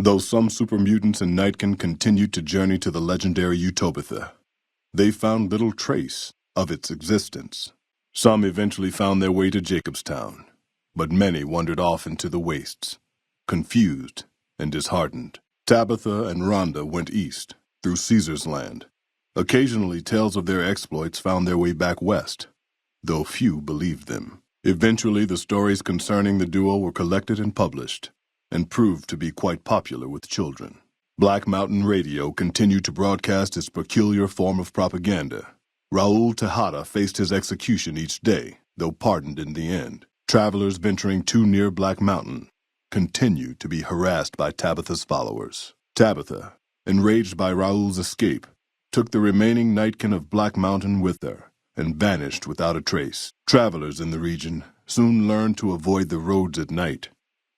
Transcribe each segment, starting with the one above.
Though some super mutants in Nightkin continued to journey to the legendary Utopia, they found little trace of its existence. Some eventually found their way to Jacobstown, but many wandered off into the wastes, confused and disheartened. Tabitha and Rhonda went east, through Caesar's Land. Occasionally, tales of their exploits found their way back west, though few believed them. Eventually, the stories concerning the duo were collected and published, and proved to be quite popular with children. Black Mountain Radio continued to broadcast its peculiar form of propaganda. Raul Tejada faced his execution each day, though pardoned in the end. Travelers venturing too near Black Mountain continued to be harassed by Tabitha's followers. Tabitha, enraged by Raul's escape, took the remaining Nightkin of Black Mountain with her and vanished without a trace. Travelers in the region soon learned to avoid the roads at night,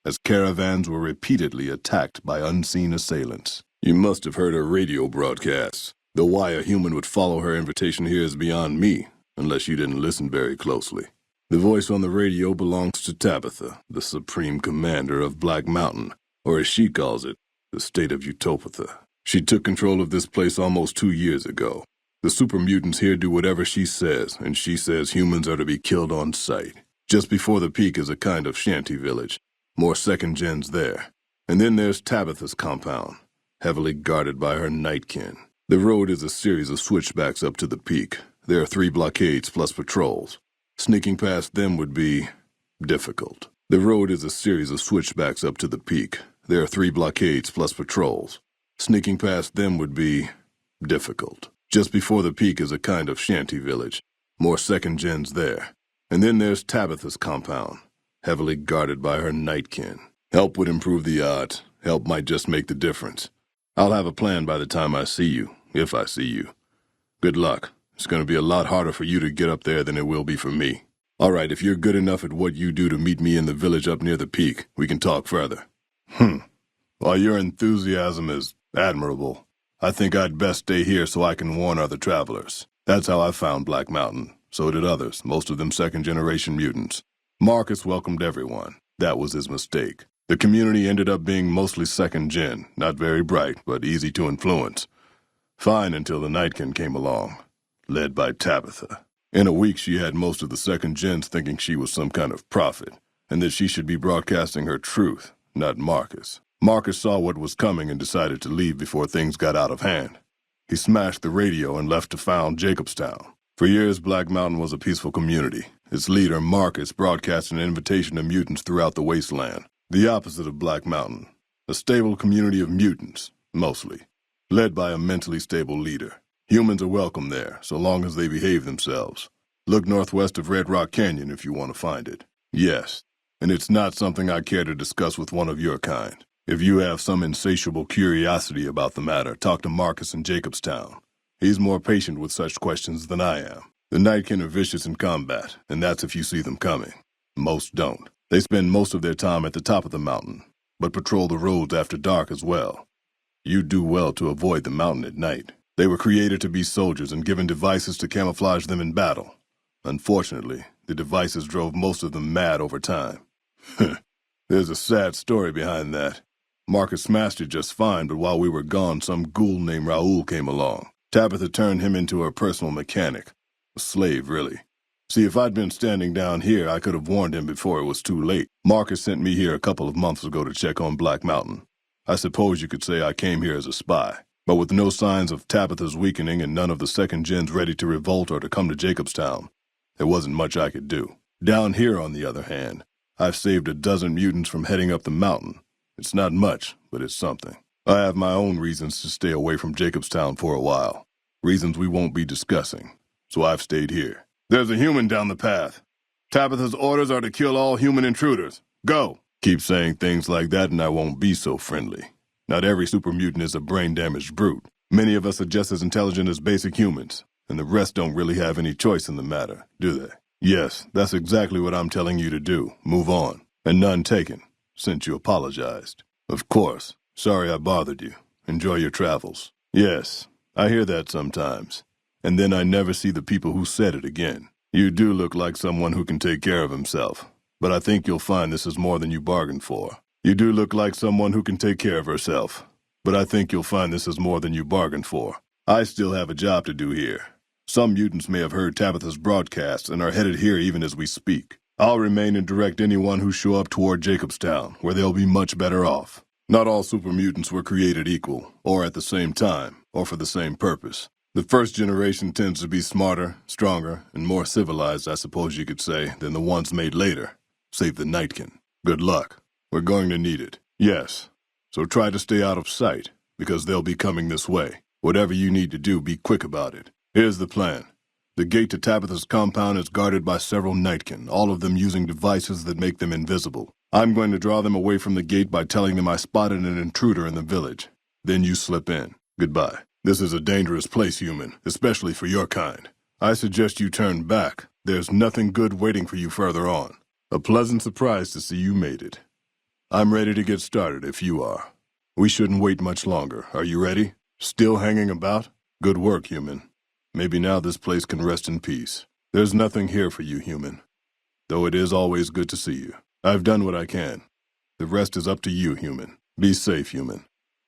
as caravans were repeatedly attacked by unseen assailants. You must have heard her radio broadcasts, though why a human would follow her invitation here is beyond me, unless you didn't listen very closely. The voice on the radio belongs to Tabitha, the supreme commander of Black Mountain, or as she calls it, the state of Utopia. She took control of this place almost 2 years ago. The super mutants here do whatever she says, and she says humans are to be killed on sight. Just before the peak is a kind of shanty village. More second gens there. And then there's Tabitha's compound, heavily guarded by her Nightkin. The road is a series of switchbacks up to the peak. There are 3 blockades plus patrols. Sneaking past them would be difficult. The road is a series of switchbacks up to the peak. There are 3 blockades plus patrols. Sneaking past them would be difficult. Just before the peak is a kind of shanty village. More second gens there. And then there's Tabitha's compound, heavily guarded by her Nightkin. Help would improve the odds. Help might just make the difference. I'll have a plan by the time I see you, if I see you. Good luck. It's going to be a lot harder for you to get up there than it will be for me. All right, if you're good enough at what you do to meet me in the village up near the peak, we can talk further. While your enthusiasm is admirable, I think I'd best stay here so I can warn other travelers. That's how I found Black Mountain. So did others, most of them second-generation mutants. Marcus welcomed everyone. That was his mistake. The community ended up being mostly second-gen, not very bright, but easy to influence. Fine until the Nightkin came along, led by Tabitha. In a week, she had most of the second-gens thinking she was some kind of prophet, and that she should be broadcasting her truth, not Marcus. Marcus saw what was coming and decided to leave before things got out of hand. He smashed the radio and left to found Jacobstown. For years, Black Mountain was a peaceful community. Its leader, Marcus, broadcast an invitation to mutants throughout the wasteland. The opposite of Black Mountain. A stable community of mutants, mostly. Led by a mentally stable leader. Humans are welcome there, so long as they behave themselves. Look northwest of Red Rock Canyon if you want to find it. Yes, and it's not something I care to discuss with one of your kind. If you have some insatiable curiosity about the matter, talk to Marcus in Jacobstown. He's more patient with such questions than I am. The Nightkin are vicious in combat, and that's if you see them coming. Most don't. They spend most of their time at the top of the mountain, but patrol the roads after dark as well. You do well to avoid the mountain at night. They were created to be soldiers and given devices to camouflage them in battle. Unfortunately, the devices drove most of them mad over time. There's a sad story behind that. Marcus smashed it just fine, but while we were gone, some ghoul named Raul came along. Tabitha turned him into her personal mechanic. A slave, really. See, if I'd been standing down here, I could have warned him before it was too late. Marcus sent me here a couple of months ago to check on Black Mountain. I suppose you could say I came here as a spy. But with no signs of Tabitha's weakening and none of the second gens ready to revolt or to come to Jacobstown, there wasn't much I could do. Down here, on the other hand, I've saved a dozen mutants from heading up the mountain. It's not much, but it's something. I have my own reasons to stay away from Jacobstown for a while. Reasons we won't be discussing. So I've stayed here. There's a human down the path. Tabitha's orders are to kill all human intruders. Go! Keep saying things like that and I won't be so friendly. Not every super mutant is a brain-damaged brute. Many of us are just as intelligent as basic humans, and the rest don't really have any choice in the matter, do they? Yes, that's exactly what I'm telling you to do. Move on. And none taken, since you apologized. Of course. Sorry I bothered you. Enjoy your travels. Yes, I hear that sometimes. And then I never see the people who said it again. You do look like someone who can take care of himself. But I think you'll find this is more than you bargained for. You do look like someone who can take care of herself, but I think you'll find this is more than you bargained for. I still have a job to do here. Some mutants may have heard Tabitha's broadcasts and are headed here even as we speak. I'll remain and direct anyone who show up toward Jacobstown, where they'll be much better off. Not all super mutants were created equal, or at the same time, or for the same purpose. The first generation tends to be smarter, stronger, and more civilized, I suppose you could say, than the ones made later. Save the Nightkin. Good luck. We're going to need it. Yes. So try to stay out of sight, because they'll be coming this way. Whatever you need to do, be quick about it. Here's the plan. The gate to Tabitha's compound is guarded by several Nightkin, all of them using devices that make them invisible. I'm going to draw them away from the gate by telling them I spotted an intruder in the village. Then you slip in. Goodbye. This is a dangerous place, human, especially for your kind. I suggest you turn back. There's nothing good waiting for you further on. A pleasant surprise to see you made it. I'm ready to get started if you are. We shouldn't wait much longer. Are you ready? Still hanging about? Good work, human. Maybe now this place can rest in peace. There's nothing here for you, human. Though it is always good to see you. I've done what I can. The rest is up to you, human. Be safe, human.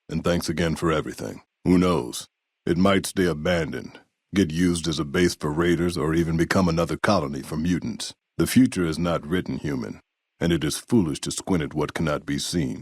And thanks again for everything. Who knows? It might stay abandoned, get used as a base for raiders, or even become another colony for mutants. The future is not written, human, and it is foolish to squint at what cannot be seen.